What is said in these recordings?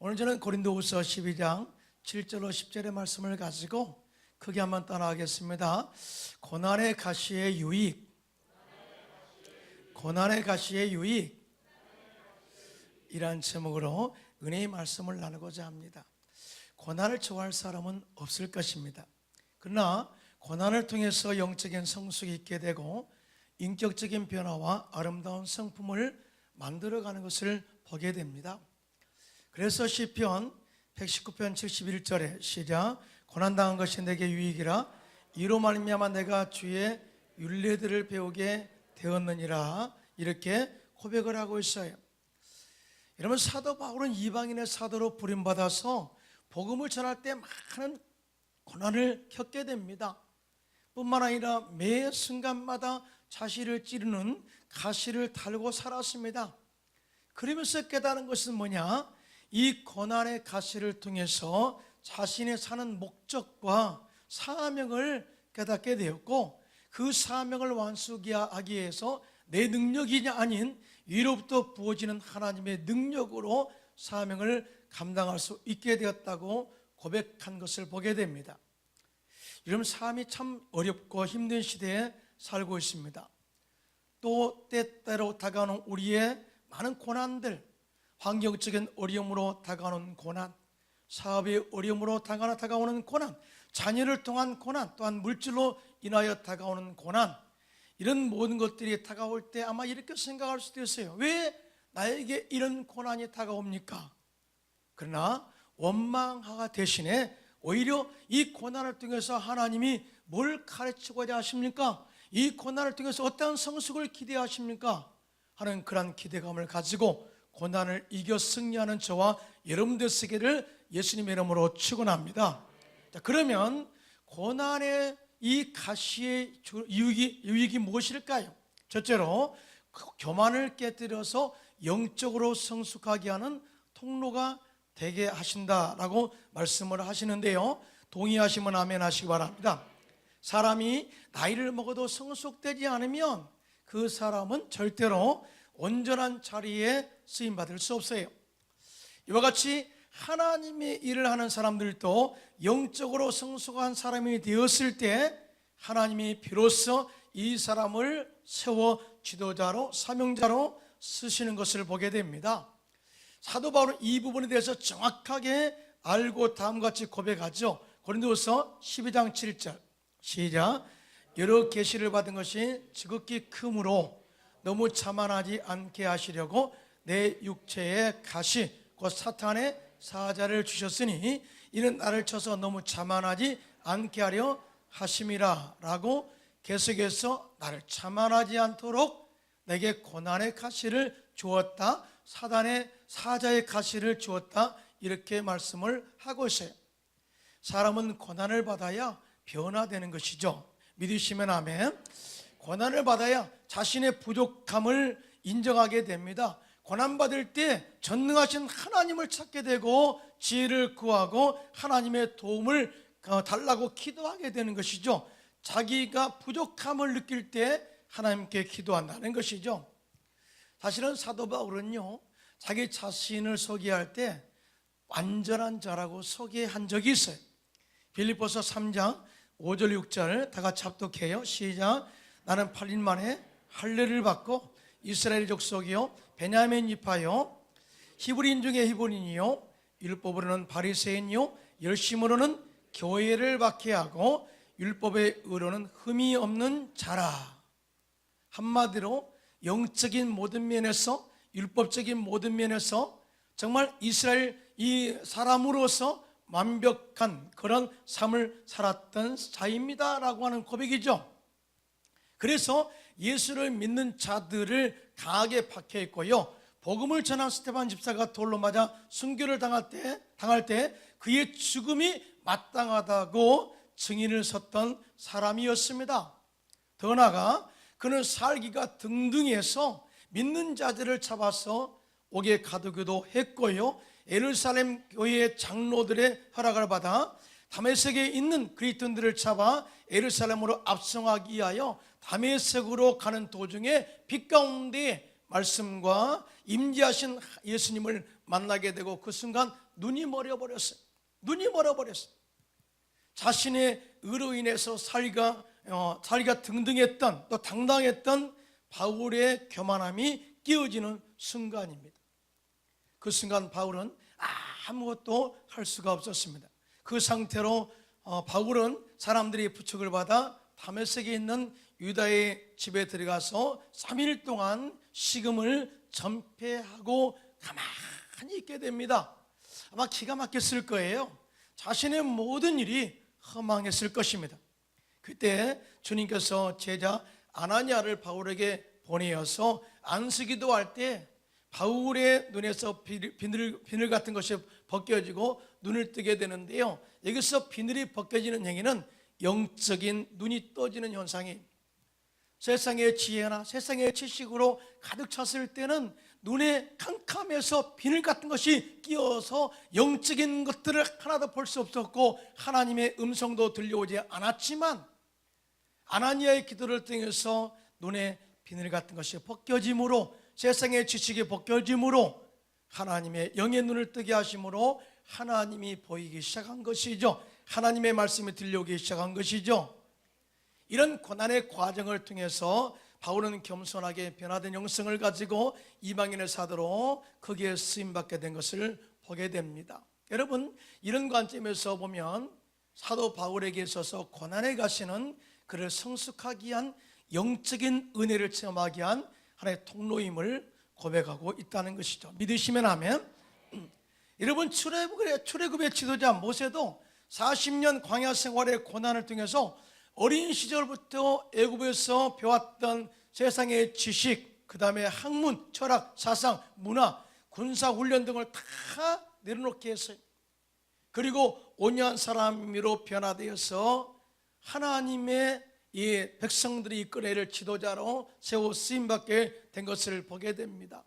오늘 저는 고린도후서 12장 7절로 10절의 말씀을 가지고 크게 한번 따라하겠습니다. 고난의 가시의 유익, 고난의 가시의 유익 이란 제목으로 은혜의 말씀을 나누고자 합니다. 고난을 좋아할 사람은 없을 것입니다. 그러나 고난을 통해서 영적인 성숙이 있게 되고 인격적인 변화와 아름다운 성품을 만들어가는 것을 보게 됩니다. 그래서 시편 119편 71절에 시작, 고난당한 것이 내게 유익이라 이로 말미암아 내가 주의 율례들을 배우게 되었느니라, 이렇게 고백을 하고 있어요. 여러분, 사도 바울은 이방인의 사도로 부름받아서 복음을 전할 때 많은 고난을 겪게 됩니다. 뿐만 아니라 매 순간마다 자신을 찌르는 가시를 달고 살았습니다. 그러면서 깨달은 것은 뭐냐? 이 고난의 가시를 통해서 자신의 사는 목적과 사명을 깨닫게 되었고, 그 사명을 완수하기 위해서 내 능력이 아닌 위로부터 부어지는 하나님의 능력으로 사명을 감당할 수 있게 되었다고 고백한 것을 보게 됩니다. 이런 삶이 참 어렵고 힘든 시대에 살고 있습니다. 또 때때로 다가오는 우리의 많은 고난들, 환경적인 어려움으로 다가오는 고난, 사업의 어려움으로 다가오는 고난, 자녀를 통한 고난, 또한 물질로 인하여 다가오는 고난, 이런 모든 것들이 다가올 때 아마 이렇게 생각할 수도 있어요. 왜 나에게 이런 고난이 다가옵니까? 그러나 원망하가 대신에 오히려 이 고난을 통해서 하나님이 뭘 가르치고자 하십니까? 이 고난을 통해서 어떠한 성숙을 기대하십니까? 하는 그런 기대감을 가지고 고난을 이겨 승리하는 저와 여러분들 세계를 예수님의 이름으로 축원합니다. 자, 그러면 고난의 이 가시의 유익이 무엇일까요? 첫째로, 교만을 깨뜨려서 영적으로 성숙하게 하는 통로가 되게 하신다라고 말씀을 하시는데요, 동의하시면 아멘 하시기 바랍니다. 사람이 나이를 먹어도 성숙되지 않으면 그 사람은 절대로 온전한 자리에 쓰임받을 수 없어요. 이와 같이 하나님의 일을 하는 사람들도 영적으로 성숙한 사람이 되었을 때 하나님이 비로소 이 사람을 세워 지도자로, 사명자로 쓰시는 것을 보게 됩니다. 사도 바울은 이 부분에 대해서 정확하게 알고 다음과 같이 고백하죠. 고린도후서 12장 7절 시작, 여러 계시를 받은 것이 지극히 크므로 너무 자만하지 않게 하시려고 내 육체에 가시 곧 사탄의 사자를 주셨으니 이는 나를 쳐서 너무 자만하지 않게 하려 하심이라 라고 계속해서 나를 자만하지 않도록 내게 고난의 가시를 주었다, 사단의 사자의 가시를 주었다, 이렇게 말씀을 하고 있어요. 사람은 고난을 받아야 변화되는 것이죠. 믿으시면 아멘. 고난을 받아야 자신의 부족함을 인정하게 됩니다. 고난받을 때 전능하신 하나님을 찾게 되고 지혜를 구하고 하나님의 도움을 달라고 기도하게 되는 것이죠. 자기가 부족함을 느낄 때 하나님께 기도한다는 것이죠. 사실은 사도 바울은요, 자기 자신을 소개할 때 완전한 자라고 소개한 적이 있어요. 빌립보서 3장 5절 6절 다 같이 합독해요. 시작, 나는 8일 만에 할례를 받고 이스라엘 족속이요 베냐민 지파요 히브리인 중에 히브리인이요 율법으로는 바리새인이요 열심으로는 교회를 박해하고 율법의 의로는 흠이 없는 자라. 한마디로 영적인 모든 면에서, 율법적인 모든 면에서 정말 이스라엘 이 사람으로서 완벽한 그런 삶을 살았던 자입니다 라고 하는 고백이죠. 그래서 예수를 믿는 자들을 강하게 박해했고요, 복음을 전한 스데반 집사가 돌로 맞아 순교를 당할 때 그의 죽음이 마땅하다고 증인을 섰던 사람이었습니다. 더 나아가 그는 살기가 등등해서 믿는 자들을 잡아서 옥에 가두기도 했고요, 예루살렘 교회의 장로들의 허락을 받아 다메섹에 있는 그리스도인들을 잡아 예루살렘으로 압송하기 위하여 다메섹으로 가는 도중에 빛 가운데 말씀과 임재하신 예수님을 만나게 되고 그 순간 눈이 멀어버렸어요. 눈이 멀어버렸어요. 자신의 의로 인해서 살기가 등등했던, 또 당당했던 바울의 교만함이 깨어지는 순간입니다. 그 순간 바울은 아무것도 할 수가 없었습니다. 그 상태로 바울은 사람들이 부축을 받아 다메섹에 있는 유다의 집에 들어가서 3일 동안 식음을 전폐하고 가만히 있게 됩니다. 아마 기가 막혔을 거예요. 자신의 모든 일이 허망했을 것입니다. 그때 주님께서 제자 아나니아를 바울에게 보내어서 안수기도 할 때 바울의 눈에서 비늘 같은 것이 벗겨지고 눈을 뜨게 되는데요, 여기서 비늘이 벗겨지는 행위는 영적인 눈이 떠지는 현상이, 세상의 지혜나 세상의 지식으로 가득 찼을 때는 눈에 캄캄해서 비늘 같은 것이 끼어서 영적인 것들을 하나도 볼 수 없었고 하나님의 음성도 들려오지 않았지만, 아나니아의 기도를 통해서 눈에 비늘 같은 것이 벗겨짐으로, 세상의 지식이 벗겨짐으로 하나님의 영의 눈을 뜨게 하심으로 하나님이 보이기 시작한 것이죠. 하나님의 말씀이 들려오기 시작한 것이죠. 이런 고난의 과정을 통해서 바울은 겸손하게 변화된 영성을 가지고 이방인의 사도로 거기에 쓰임받게 된 것을 보게 됩니다. 여러분, 이런 관점에서 보면 사도 바울에게 있어서 고난에 가시는 그를 성숙하기 위한 영적인 은혜를 체험하기 위한 하나의 통로임을 고백하고 있다는 것이죠. 믿으시면 아멘. 여러분, 출애굽의 지도자 모세도 40년 광야 생활의 고난을 통해서 어린 시절부터 애굽에서 배웠던 세상의 지식, 그 다음에 학문, 철학, 사상, 문화, 군사훈련 등을 다 내려놓게 했어요. 그리고 온유한 사람으로 변화되어서 하나님의 이 백성들이 이끌어낼 지도자로 세워 쓰임받게 된 것을 보게 됩니다.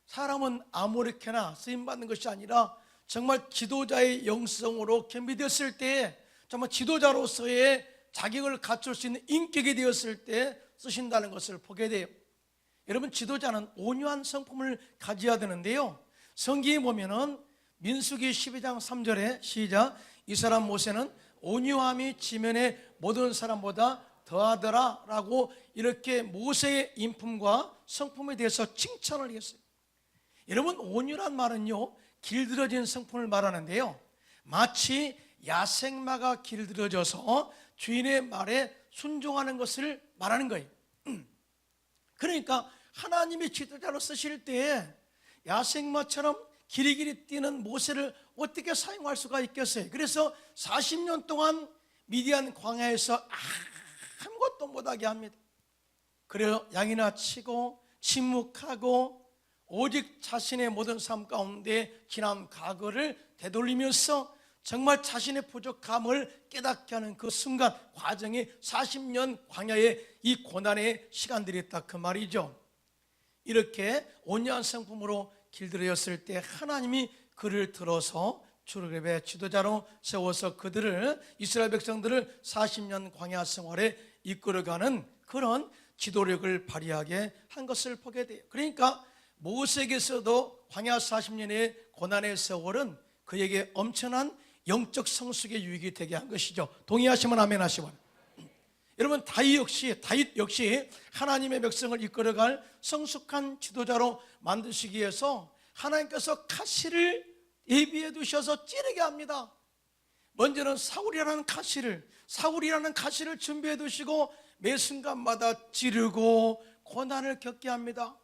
사람은 아무렇게나 쓰임받는 것이 아니라 정말 지도자의 영성으로 겸비되었을 때, 정말 지도자로서의 자격을 갖출 수 있는 인격이 되었을 때 쓰신다는 것을 보게 돼요. 여러분, 지도자는 온유한 성품을 가져야 되는데요, 성경에 보면은 민수기 12장 3절에 시작, 이 사람 모세는 온유함이 지면의 모든 사람보다 더하더라 라고 이렇게 모세의 인품과 성품에 대해서 칭찬을 했어요. 여러분, 온유란 말은요, 길들여진 성품을 말하는데요, 마치 야생마가 길들여져서 주인의 말에 순종하는 것을 말하는 거예요. 그러니까 하나님이 지도자로 쓰실 때 야생마처럼 길이길이 뛰는 모세를 어떻게 사용할 수가 있겠어요? 그래서 40년 동안 미디안 광야에서 아무것도 못하게 합니다. 그래서 양이나 치고 침묵하고 오직 자신의 모든 삶 가운데 지난 과거를 되돌리면서 정말 자신의 부족함을 깨닫게 하는 그 순간 과정이 40년 광야의 이 고난의 시간들이 있다, 그 말이죠. 이렇게 온유한 성품으로 길들여졌을 때 하나님이 그를 들어서 출애굽의 지도자로 세워서 그들을, 이스라엘 백성들을 40년 광야 생활에 이끌어가는 그런 지도력을 발휘하게 한 것을 보게 돼요. 그러니까 모세에게서도 광야 40년의 고난의 세월은 그에게 엄청난 영적 성숙의 유익이 되게 한 것이죠. 동의하시면 아멘 하시면. 여러분, 다윗 역시 하나님의 백성을 이끌어갈 성숙한 지도자로 만드시기 위해서 하나님께서 가시를 예비해 두셔서 찌르게 합니다. 먼저는 사울이라는 가시를 준비해 두시고 매 순간마다 찌르고 고난을 겪게 합니다.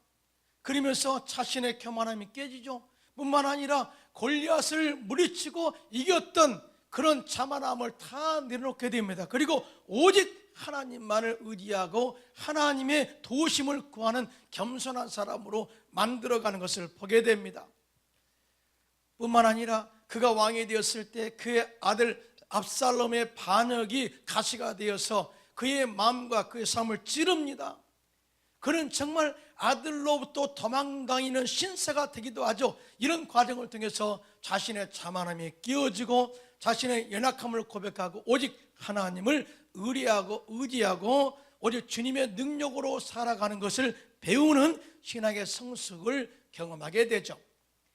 그러면서 자신의 교만함이 깨지죠. 뿐만 아니라 골리앗을 물리치고 이겼던 그런 자만함을 다 내려놓게 됩니다. 그리고 오직 하나님만을 의지하고 하나님의 도우심을 구하는 겸손한 사람으로 만들어가는 것을 보게 됩니다. 뿐만 아니라 그가 왕이 되었을 때 그의 아들 압살롬의 반역이 가시가 되어서 그의 마음과 그의 삶을 찌릅니다. 그는 정말 아들로부터 도망다니는 신세가 되기도 하죠. 이런 과정을 통해서 자신의 자만함이 끼어지고 자신의 연약함을 고백하고 오직 하나님을 의지하고 오직 주님의 능력으로 살아가는 것을 배우는 신앙의 성숙을 경험하게 되죠.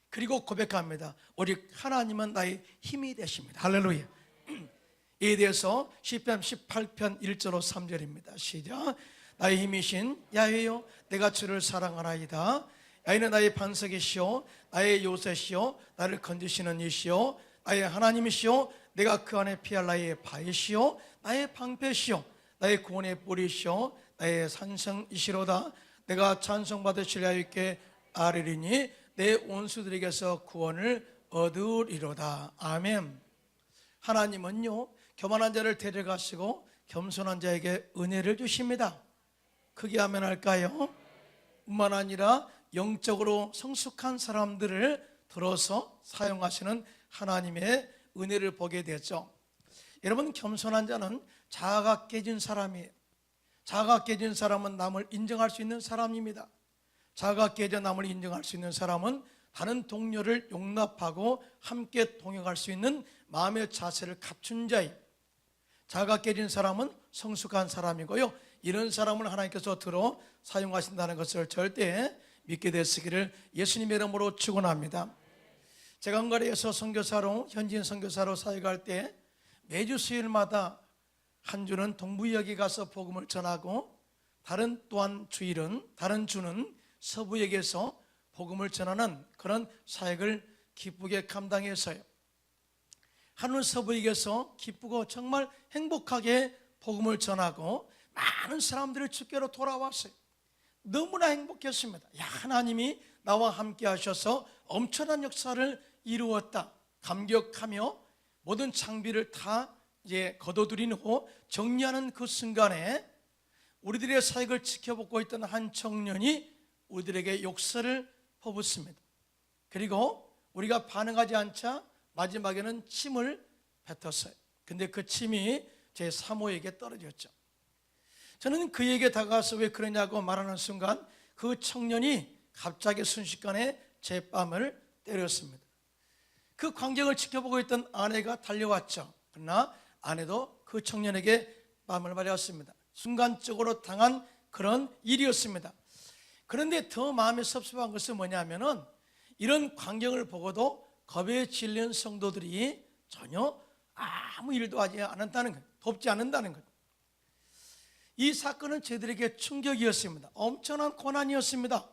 그리고 고백합니다. 오직 하나님은 나의 힘이 되십니다. 할렐루야. 이에 대해서 시편 18편 1절로 3절입니다. 시작. 나의 힘이신 야훼여 내가 주를 사랑하나이다. 야훼는 나의 반석이시오 나의 요새시오 나를 건지시는 이시오 나의 하나님이시오 내가 그 안에 피할 나의 바위시오 나의 방패시오 나의 구원의 뿌리시오 나의 산성이시로다. 내가 찬송받으실 야훼께 아뢰리니 내 원수들에게서 구원을 얻으리로다. 아멘. 하나님은요 교만한 자를 데려가시고 겸손한 자에게 은혜를 주십니다. 크게 아멘 할까요? 뿐만 아니라 영적으로 성숙한 사람들을 들어서 사용하시는 하나님의 은혜를 보게 되죠. 여러분, 겸손한 자는 자아가 깨진 사람이에요. 자아가 깨진 사람은 남을 인정할 수 있는 사람입니다. 자아가 깨져 남을 인정할 수 있는 사람은 다른 동료를 용납하고 함께 동행할 수 있는 마음의 자세를 갖춘 자예요. 자아가 깨진 사람은 성숙한 사람이고요, 이런 사람을 하나님께서 들어 사용하신다는 것을 절대 믿게 되시기를 예수님의 이름으로 축원합니다. 제가 헝가리에서 선교사로, 현지인 선교사로 사역할 때 매주 수요일마다 한 주는 동부역에 가서 복음을 전하고 다른 주는 서부역에서 복음을 전하는 그런 사역을 기쁘게 감당했어요. 하루는 서부역에서 기쁘고 정말 행복하게 복음을 전하고 많은 사람들이 주께로 돌아왔어요. 너무나 행복했습니다. 야, 하나님이 나와 함께 하셔서 엄청난 역사를 이루었다. 감격하며 모든 장비를 다 거둬들인 후 정리하는 그 순간에 우리들의 사역을 지켜보고 있던 한 청년이 우리들에게 욕설을 퍼붓습니다. 그리고 우리가 반응하지 않자 마지막에는 침을 뱉었어요. 근데 그 침이 제 사모에게 떨어졌죠. 저는 그에게 다가가서 왜 그러냐고 말하는 순간 그 청년이 갑자기 순식간에 제 뺨을 때렸습니다. 그 광경을 지켜보고 있던 아내가 달려왔죠. 그러나 아내도 그 청년에게 뺨을 맞았습니다. 순간적으로 당한 그런 일이었습니다. 그런데 더 마음이 섭섭한 것은 뭐냐면은 이런 광경을 보고도 겁에 질린 성도들이 전혀 아무 일도 하지 않았다는 것, 돕지 않는다는 것. 이 사건은 저희들에게 충격이었습니다. 엄청난 고난이었습니다.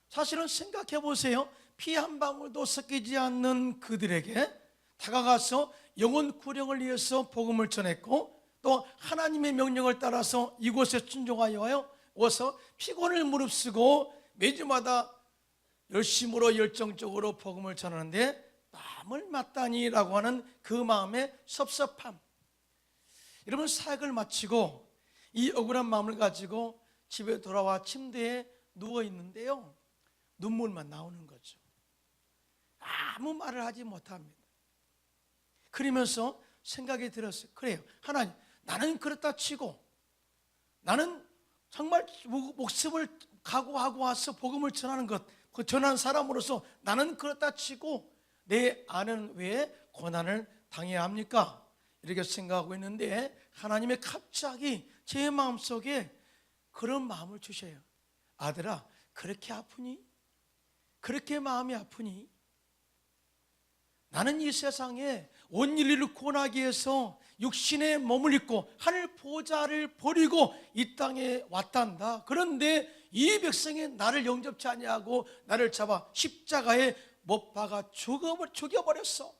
사실은 생각해 보세요. 피 한 방울도 섞이지 않는 그들에게 다가가서 영혼 구령을 위해서 복음을 전했고 또 하나님의 명령을 따라서 이곳에 순종하여 와서 피곤을 무릅쓰고 매주마다 열심으로 열정적으로 복음을 전하는데 뺨을 맞다니라고 하는 그 마음의 섭섭함. 여러분, 사역을 마치고 이 억울한 마음을 가지고 집에 돌아와 침대에 누워 있는데요, 눈물만 나오는 거죠. 아무 말을 하지 못합니다. 그러면서 생각이 들었어요. 그래요, 하나님, 나는 그렇다 치고 나는 정말 목숨을 각오하고 와서 복음을 전하는 것, 그 전하는 사람으로서 나는 그렇다 치고 내 아내는 왜 고난을 당해야 합니까? 이렇게 생각하고 있는데 하나님이 갑자기 제 마음속에 그런 마음을 주셔요. 아들아, 그렇게 아프니? 그렇게 마음이 아프니? 나는 이 세상에 온 인류를 구원하기 위해서 육신의 몸을 입고 하늘 보좌를 버리고 이 땅에 왔단다. 그런데 이 백성이 나를 영접치 아니하고 나를 잡아 십자가에 못 박아 죽여버렸어.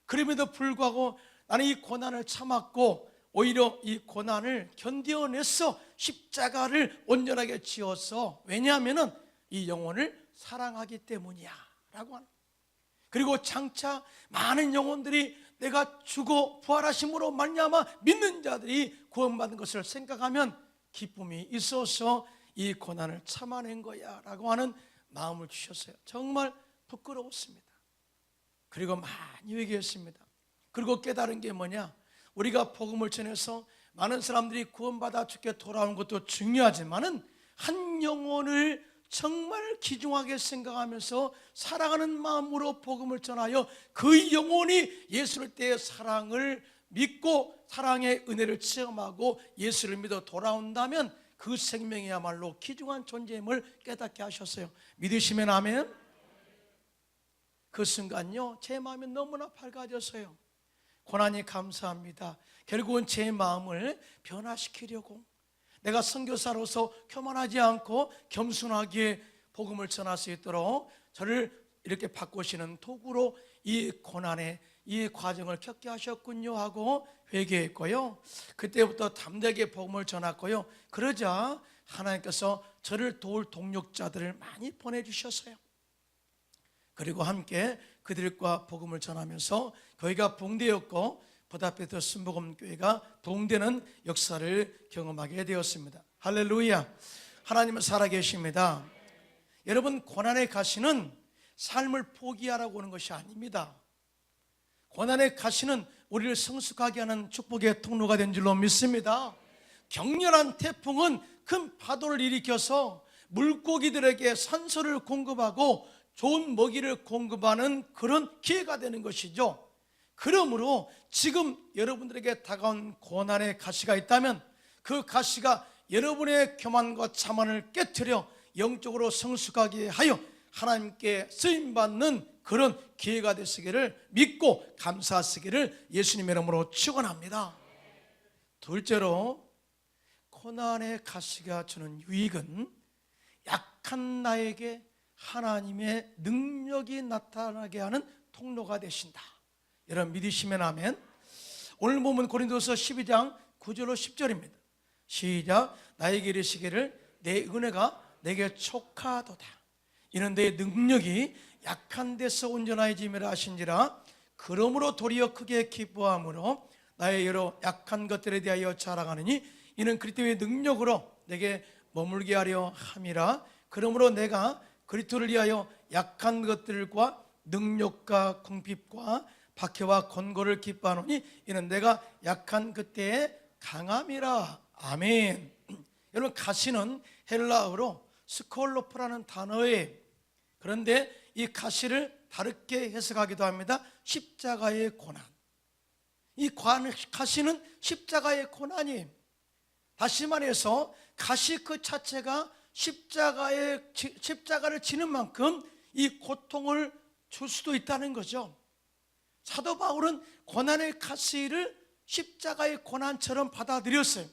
그럼에도 불구하고 나는 이 고난을 참았고 오히려 이 고난을 견뎌냈어. 십자가를 온전하게 지어서. 왜냐하면 이 영혼을 사랑하기 때문이야 라고 하는. 그리고 장차 많은 영혼들이 내가 죽어 부활하심으로 말미암아 믿는 자들이 구원받는 것을 생각하면 기쁨이 있어서 이 고난을 참아낸 거야 라고 하는 마음을 주셨어요. 정말 부끄러웠습니다. 그리고 많이 얘기했습니다. 그리고 깨달은 게 뭐냐, 우리가 복음을 전해서 많은 사람들이 구원받아 주께 돌아오는 것도 중요하지만은 한 영혼을 정말 귀중하게 생각하면서 사랑하는 마음으로 복음을 전하여 그 영혼이 예수를 때의 사랑을 믿고 사랑의 은혜를 체험하고 예수를 믿어 돌아온다면 그 생명이야말로 귀중한 존재임을 깨닫게 하셨어요. 믿으시면 아멘. 그 순간요, 제 마음이 너무나 밝아졌어요. 고난이 감사합니다. 결국은 제 마음을 변화시키려고 내가 선교사로서 교만하지 않고 겸손하게 복음을 전할 수 있도록 저를 이렇게 바꾸시는 도구로 이 고난의 이 과정을 겪게 하셨군요 하고 회개했고요. 그때부터 담대하게 복음을 전했고요. 그러자 하나님께서 저를 도울 동력자들을 많이 보내주셨어요. 그리고 함께 그들과 복음을 전하면서 교회가 붕대였고 보다페트 순복음교회가 붕대는 역사를 경험하게 되었습니다. 할렐루야. 하나님은 살아계십니다. 여러분, 고난의 가시는 삶을 포기하라고 하는 것이 아닙니다. 고난의 가시는 우리를 성숙하게 하는 축복의 통로가 된 줄로 믿습니다. 격렬한 태풍은 큰 파도를 일으켜서 물고기들에게 산소를 공급하고 좋은 먹이를 공급하는 그런 기회가 되는 것이죠. 그러므로 지금 여러분들에게 다가온 고난의 가시가 있다면 그 가시가 여러분의 교만과 자만을 깨트려 영적으로 성숙하게 하여 하나님께 쓰임받는 그런 기회가 되시기를 믿고 감사하시기를 예수님의 이름으로 축원합니다. 둘째로, 고난의 가시가 주는 유익은 약한 나에게 하나님의 능력이 나타나게 하는 통로가 되신다. 여러분 믿으시면 아멘. 오늘 보면 고린도서 12장 9절로 10절입니다. 시작. 나에게 이르시기를 내 은혜가 내게 족하도다. 이는 내 능력이 약한 데서 온전하여짐이라 하신지라. 그러므로 도리어 크게 기뻐함으로 나의 여러 약한 것들에 대하여 자랑하느니 이는 그리스도의 능력으로 내게 머물게 하려 함이라. 그러므로 내가 그리스도를 위하여 약한 것들과 능력과 궁핍과 박해와 권고를 기뻐하노니 이는 내가 약한 그때의 강함이라. 아멘. 여러분, 가시는 헬라어로 스콜로프라는 단어예요. 그런데 이 가시를 다르게 해석하기도 합니다. 십자가의 고난. 이 가시는 십자가의 고난이에요. 다시 말해서 가시 그 자체가 십자가를 지는 만큼 이 고통을 줄 수도 있다는 거죠. 사도 바울은 고난의 가시를 십자가의 고난처럼 받아들였어요.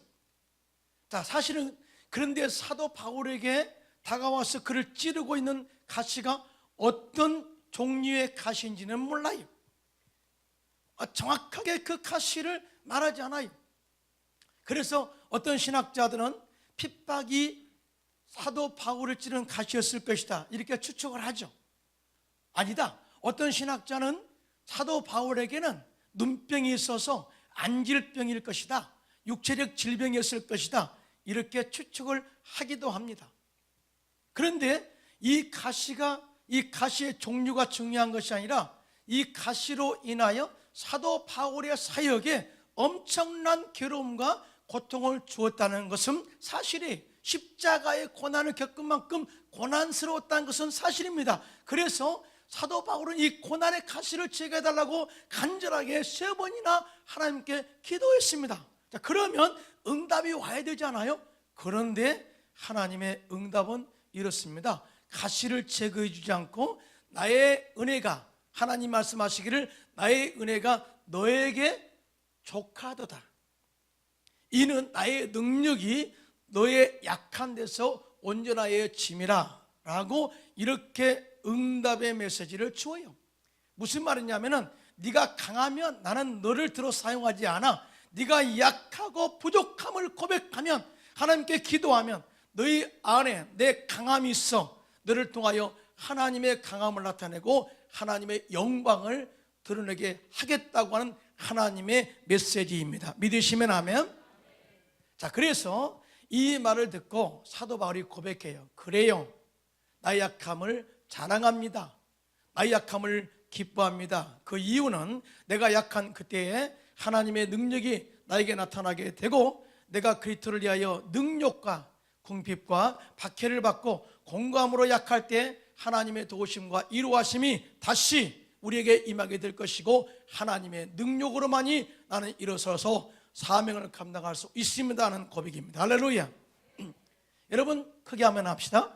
자, 사실은 그런데 사도 바울에게 다가와서 그를 찌르고 있는 가시가 어떤 종류의 가시인지는 몰라요. 정확하게 그 가시를 말하지 않아요. 그래서 어떤 신학자들은 핍박이 사도 바울을 찌르는 가시였을 것이다 이렇게 추측을 하죠. 아니다. 어떤 신학자는 사도 바울에게는 눈병이 있어서 안질병일 것이다, 육체적 질병이었을 것이다 이렇게 추측을 하기도 합니다. 그런데 이 가시의 종류가 중요한 것이 아니라 이 가시로 인하여 사도 바울의 사역에 엄청난 괴로움과 고통을 주었다는 것은 사실이에요. 십자가의 고난을 겪은 만큼 고난스러웠다는 것은 사실입니다. 그래서 사도 바울은 이 고난의 가시를 제거해달라고 간절하게 3번이나 하나님께 기도했습니다. 자, 그러면 응답이 와야 되잖아요. 그런데 하나님의 응답은 이렇습니다. 가시를 제거해 주지 않고 나의 은혜가, 하나님 말씀하시기를 나의 은혜가 너에게 족하도다. 이는 나의 능력이 너의 약한 데서 온전하여짐이라 라고 이렇게 응답의 메시지를 주어요. 무슨 말이냐면은 네가 강하면 나는 너를 들어 사용하지 않아. 네가 약하고 부족함을 고백하면, 하나님께 기도하면 너희 안에 내 강함이 있어 너를 통하여 하나님의 강함을 나타내고 하나님의 영광을 드러내게 하겠다고 하는 하나님의 메시지입니다. 믿으시면 아멘. 자, 그래서 이 말을 듣고 사도 바울이 고백해요. 그래요, 나의 약함을 자랑합니다. 나의 약함을 기뻐합니다. 그 이유는 내가 약한 그때에 하나님의 능력이 나에게 나타나게 되고 내가 그리스도를 위하여 능력과 궁핍과 박해를 받고 공감으로 약할 때 하나님의 도우심과 이루하심이 다시 우리에게 임하게 될 것이고 하나님의 능력으로만이 나는 일어서서 사명을 감당할 수 있습니다 하는 고백입니다. 할렐루야. 여러분 크게 아멘 합시다.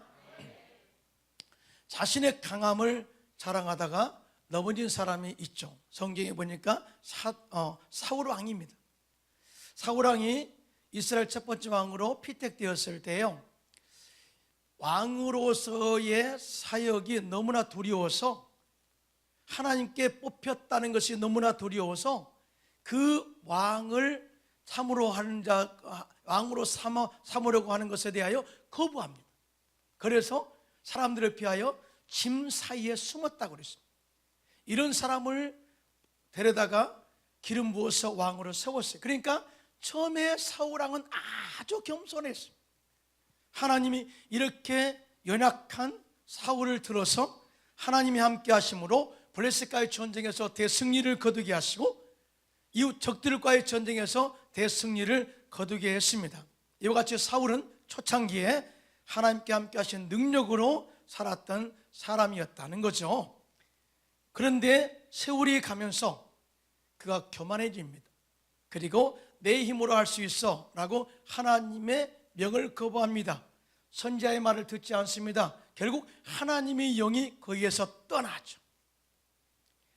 자신의 강함을 자랑하다가 넘어진 사람이 있죠. 성경에 보니까 사울 왕입니다. 사울 왕이 이스라엘 첫 번째 왕으로 피택되었을 때요, 왕으로서의 사역이 너무나 두려워서, 하나님께 뽑혔다는 것이 너무나 두려워서 그 왕을 왕으로 삼으려고 하는 것에 대하여 거부합니다. 그래서 사람들을 피하여 짐 사이에 숨었다고 그랬습니다. 이런 사람을 데려다가 기름 부어서 왕으로 세웠어요. 그러니까 처음에 사울왕은 아주 겸손했습니다. 하나님이 이렇게 연약한 사울을 들어서 하나님이 함께 하심으로 블레셋과의 전쟁에서 대승리를 거두게 하시고 이웃 적들과의 전쟁에서 대승리를 거두게 했습니다. 이와 같이 사울은 초창기에 하나님께 함께 하신 능력으로 살았던 사람이었다는 거죠. 그런데 세월이 가면서 그가 교만해집니다. 그리고 내 힘으로 할 수 있어 라고 하나님의 명을 거부합니다. 선지자의 말을 듣지 않습니다. 결국 하나님의 영이 거기에서 떠나죠.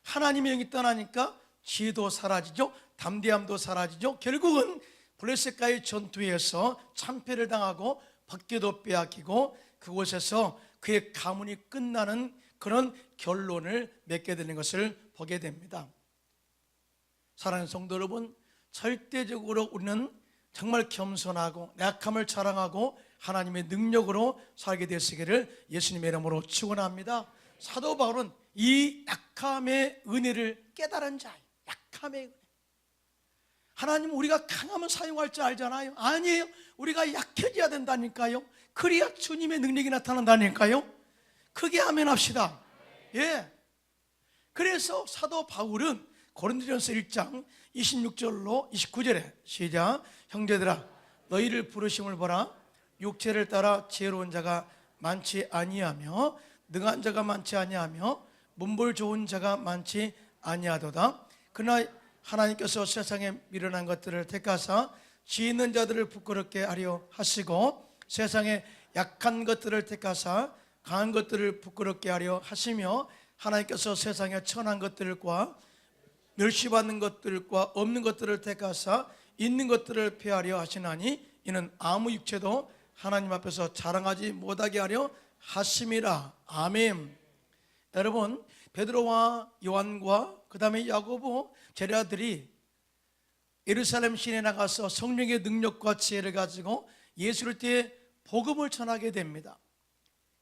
하나님의 영이 떠나니까 지혜도 사라지죠. 담대함도 사라지죠. 결국은 블레셋과의 전투에서 참패를 당하고 박계도 빼앗기고 그곳에서 그의 가문이 끝나는 그런 결론을 맺게 되는 것을 보게 됩니다. 사랑하는 성도 여러분, 절대적으로 우리는 정말 겸손하고 약함을 자랑하고 하나님의 능력으로 살게 되시기를 예수님의 이름으로 축원합니다. 사도 바울은 이 약함의 은혜를 깨달은 자예요. 약함의 은혜. 하나님, 우리가 강하면 사용할 줄 알잖아요. 아니에요. 우리가 약해져야 된다니까요. 그래야 주님의 능력이 나타난다니까요. 크게 아멘 합시다. 예. 그래서 사도 바울은 고린도전서 1장 26절로 29절에 시작. 형제들아, 너희를 부르심을 보라. 육체를 따라 지혜로운 자가 많지 아니하며 능한 자가 많지 아니하며 문벌 좋은 자가 많지 아니하도다. 그러나 하나님께서 세상에 미련한 것들을 택하사 지혜 있는 자들을 부끄럽게 하려 하시고 세상에 약한 것들을 택하사 강한 것들을 부끄럽게 하려 하시며 하나님께서 세상에 천한 것들과 멸시받는 것들과 없는 것들을 택하사 있는 것들을 폐하려 하시나니 이는 아무 육체도 하나님 앞에서 자랑하지 못하게 하려 하심이라. 아멘. 여러분, 베드로와 요한과 그 다음에 야고보 제자들이 예루살렘 시내에 나가서 성령의 능력과 지혜를 가지고 예수를 때 복음을 전하게 됩니다.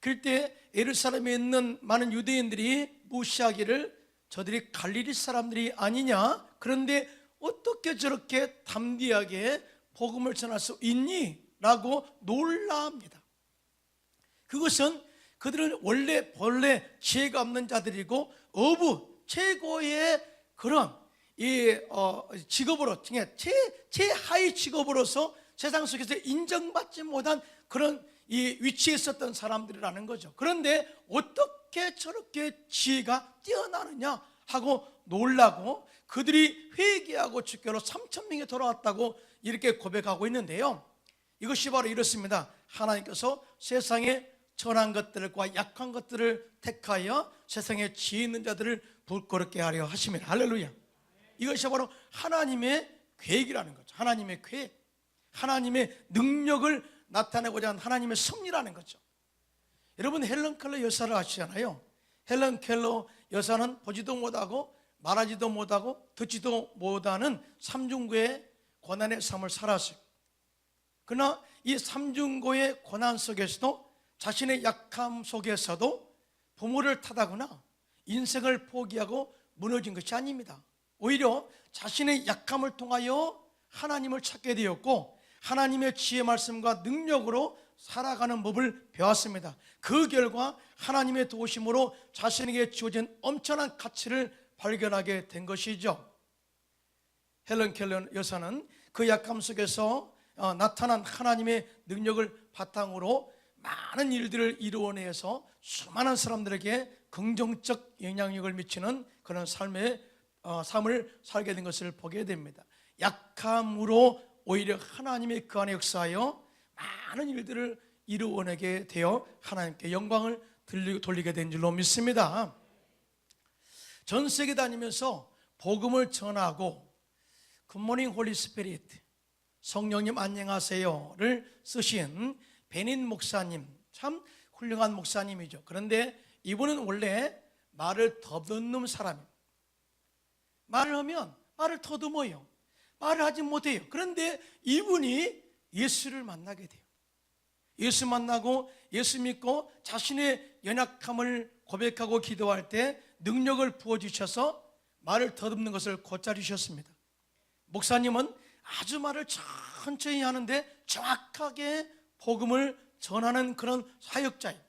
그럴 때 예루살렘에 있는 많은 유대인들이 무시하기를 저들이 갈릴리 사람들이 아니냐, 그런데 어떻게 저렇게 담대하게 복음을 전할 수 있니? 라고 놀라합니다. 그것은 그들은 원래 지혜가 없는 자들이고 어부 최고의 그런 직업으로 최하위 직업으로서 세상 속에서 인정받지 못한 그런 이 위치에 있었던 사람들이라는 거죠. 그런데 어떻게 저렇게 지혜가 뛰어나느냐 하고 놀라고 그들이 회개하고 주께로 3,000명이 돌아왔다고 이렇게 고백하고 있는데요, 이것이 바로 이렇습니다. 하나님께서 세상에 천한 것들과 약한 것들을 택하여 세상에 지혜 있는 자들을 부끄럽게 하려 하심이라. 할렐루야. 이것이 바로 하나님의 계획이라는 거죠. 하나님의 계획, 하나님의 능력을 나타내고자 하는 하나님의 섭리라는 거죠. 여러분, 헬런 켈러 여사를 아시잖아요. 헬런 켈러 여사는 보지도 못하고 말하지도 못하고 듣지도 못하는 삼중고의 고난의 삶을 살았어요. 그러나 이 삼중고의 고난 속에서도 자신의 약함 속에서도 부모를 탓하거나 인생을 포기하고 무너진 것이 아닙니다. 오히려 자신의 약함을 통하여 하나님을 찾게 되었고 하나님의 지혜 말씀과 능력으로 살아가는 법을 배웠습니다. 그 결과 하나님의 도우심으로 자신에게 주어진 엄청난 가치를 발견하게 된 것이죠. 헬런 켈러 여사는 그 약함 속에서 나타난 하나님의 능력을 바탕으로 많은 일들을 이루어내서 수많은 사람들에게 긍정적 영향력을 미치는 그런 삶을 살게 된 것을 보게 됩니다. 약함으로 오히려 하나님의 그 안에 역사하여 많은 일들을 이루어내게 되어 하나님께 영광을 돌리게 된 줄로 믿습니다. 전 세계 다니면서 복음을 전하고 굿모닝 홀리 스피릿, 성령님 안녕하세요를 쓰신 베닌 목사님, 참 훌륭한 목사님이죠. 그런데 이분은 원래 말을 더듬는 사람입니다. 말을 하면 말을 더듬어요. 말을 하지 못해요. 그런데 이분이 예수를 만나게 돼요. 예수 만나고 예수 믿고 자신의 연약함을 고백하고 기도할 때 능력을 부어주셔서 말을 더듬는 것을 고쳐주셨습니다. 목사님은 아주 말을 천천히 하는데 정확하게 복음을 전하는 그런 사역자예요.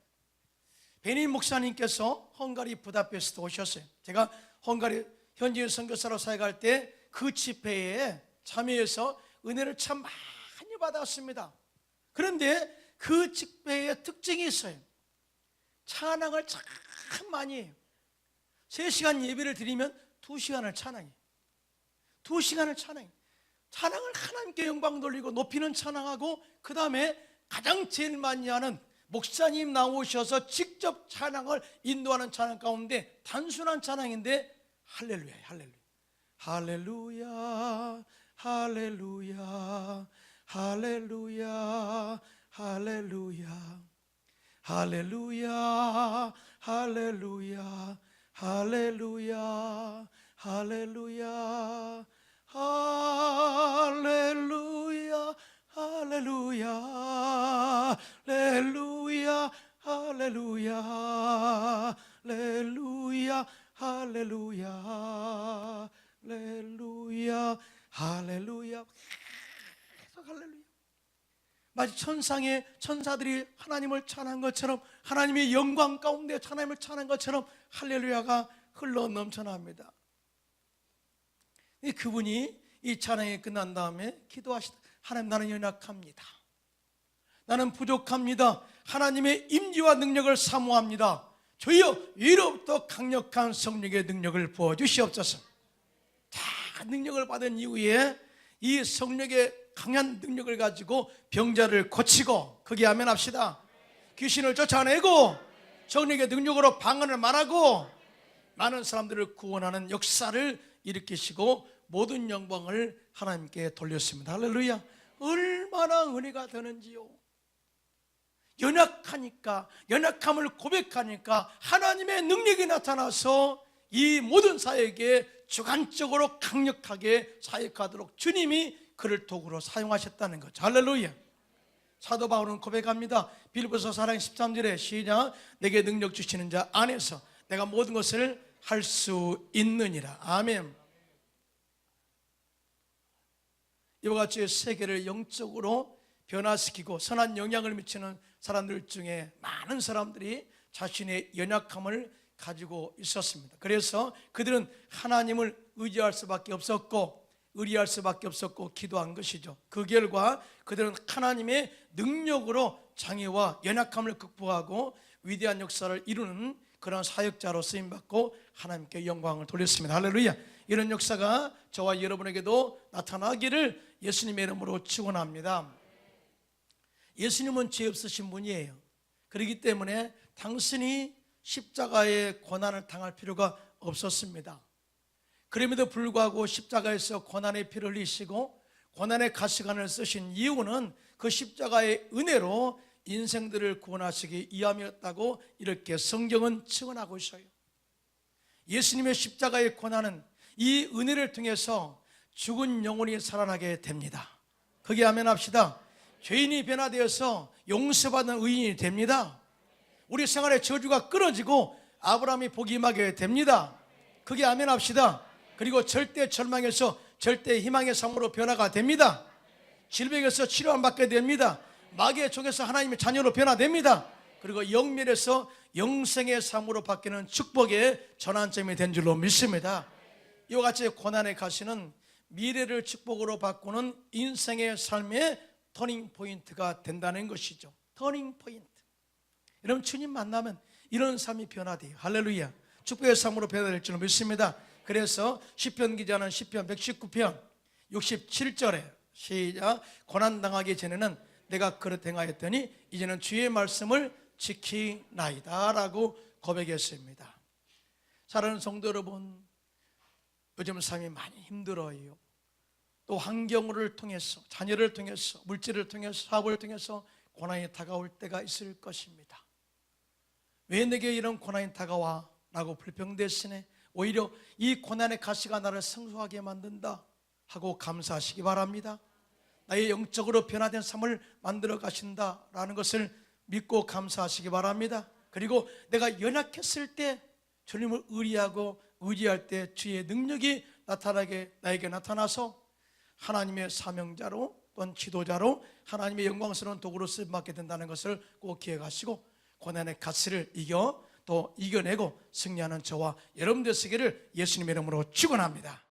베닌 목사님께서 헝가리 부다페스트 오셨어요. 제가 헝가리 현지인 선교사로 사역할 때 그 집회에 참여해서 은혜를 참 많이 받았습니다. 그런데 그 집회에 특징이 있어요. 찬양을 참 많이 해요. 3시간 예배를 드리면 2시간을 찬양해요. 2시간을 찬양해요. 찬양을 하나님께 영광 돌리고 높이는 찬양하고, 그 다음에 가장 제일 많이 하는 목사님 나오셔서 직접 찬양을 인도하는 찬양 가운데 단순한 찬양인데 할렐루야예요. 할렐루야. 할렐루야, 할렐루야, 할렐루야, 할렐루야, 할렐루야, 할렐루야, 할렐루야, 할렐루야, 할렐루야, 할렐루야, 할렐루야, 할렐루야, 할렐루야, 할렐루야, 할렐루야, 할렐루야, 계속 할렐루야. 마치 천사들이 하나님을 찬한 것처럼, 하나님의 영광 가운데 하나님을 찬한 것처럼 할렐루야가 흘러 넘쳐납니다. 그분이 이 찬양이 끝난 다음에 기도하시다. 하나님, 나는 연약합니다. 나는 부족합니다. 하나님의 임재와 능력을 사모합니다. 주여, 위로부터 강력한 성령의 능력을 부어주시옵소서. 다 능력을 받은 이후에 이 성령의 강한 능력을 가지고 병자를 고치고, 거기 아멘 합시다. 귀신을 쫓아내고 성령의 능력으로 방언을 말하고 많은 사람들을 구원하는 역사를 일으키시고 모든 영광을 하나님께 돌렸습니다. 할렐루야. 얼마나 은혜가 되는지요. 연약하니까, 연약함을 고백하니까 하나님의 능력이 나타나서 이 모든 사역에 주관적으로 강력하게 사역하도록 주님이 그를 도구로 사용하셨다는 거죠. 할렐루야. 사도 바울은 고백합니다. 빌립보서 4장 13절에 시작. 내게 능력 주시는 자 안에서 내가 모든 것을 할 수 있느니라. 아멘. 이와 같이 세계를 영적으로 변화시키고 선한 영향을 미치는 사람들 중에 많은 사람들이 자신의 연약함을 가지고 있었습니다. 그래서 그들은 하나님을 의지할 수밖에 없었고 기도한 것이죠. 그 결과 그들은 하나님의 능력으로 장애와 연약함을 극복하고 위대한 역사를 이루는 그런 사역자로 쓰임받고 하나님께 영광을 돌렸습니다. 할렐루야. 이런 역사가 저와 여러분에게도 나타나기를 예수님의 이름으로 축원합니다. 예수님은 죄 없으신 분이에요. 그렇기 때문에 당신이 십자가의 고난을 당할 필요가 없었습니다. 그럼에도 불구하고 십자가에서 고난의 피를 흘리시고 고난의 가시관을 쓰신 이유는 그 십자가의 은혜로 인생들을 구원하시기 위함이었다고 이렇게 성경은 증언하고 있어요. 예수님의 십자가의 고난은 이 은혜를 통해서 죽은 영혼이 살아나게 됩니다. 거기 아멘 합시다. 죄인이 변화되어서 용서받는 의인이 됩니다. 우리 생활의 저주가 끊어지고 아브라함이 복이 임하게 됩니다. 거기 아멘 합시다. 그리고 절대 절망에서 절대 희망의 삶으로 변화가 됩니다. 질병에서 치료함 받게 됩니다. 마귀의 종에서 하나님의 자녀로 변화됩니다. 그리고 영멸에서 영생의 삶으로 바뀌는 축복의 전환점이 된 줄로 믿습니다. 이와 같이 고난의 가시는 미래를 축복으로 바꾸는 인생의 삶의 터닝 포인트가 된다는 것이죠. 터닝 포인트. 여러분, 주님 만나면 이런 삶이 변화돼요. 할렐루야. 축복의 삶으로 변화될 줄 믿습니다. 그래서 시편 기자는 시편 119편 67절에 시작, 고난당하기 전에는 내가 그릇 행하였더니 이제는 주의 말씀을 지키나이다 라고 고백했습니다. 사랑하는 성도 여러분, 요즘 삶이 많이 힘들어요. 또 환경을 통해서, 자녀를 통해서, 물질을 통해서, 사업을 통해서 고난이 다가올 때가 있을 것입니다. 왜 내게 이런 고난이 다가와? 라고 불평대신에 오히려 이 고난의 가시가 나를 성숙하게 만든다 하고 감사하시기 바랍니다. 나의 영적으로 변화된 삶을 만들어 가신다라는 것을 믿고 감사하시기 바랍니다. 그리고 내가 연약했을 때 주님을 의리하고 의지할 때 주의 능력이 나에게 나타나서 하나님의 사명자로 또는 지도자로 하나님의 영광스러운 도구로 쓰임받게 된다는 것을 꼭 기억하시고 고난의 가시를 이겨내고 승리하는 저와 여러분 되시기를 예수님의 이름으로 축원합니다.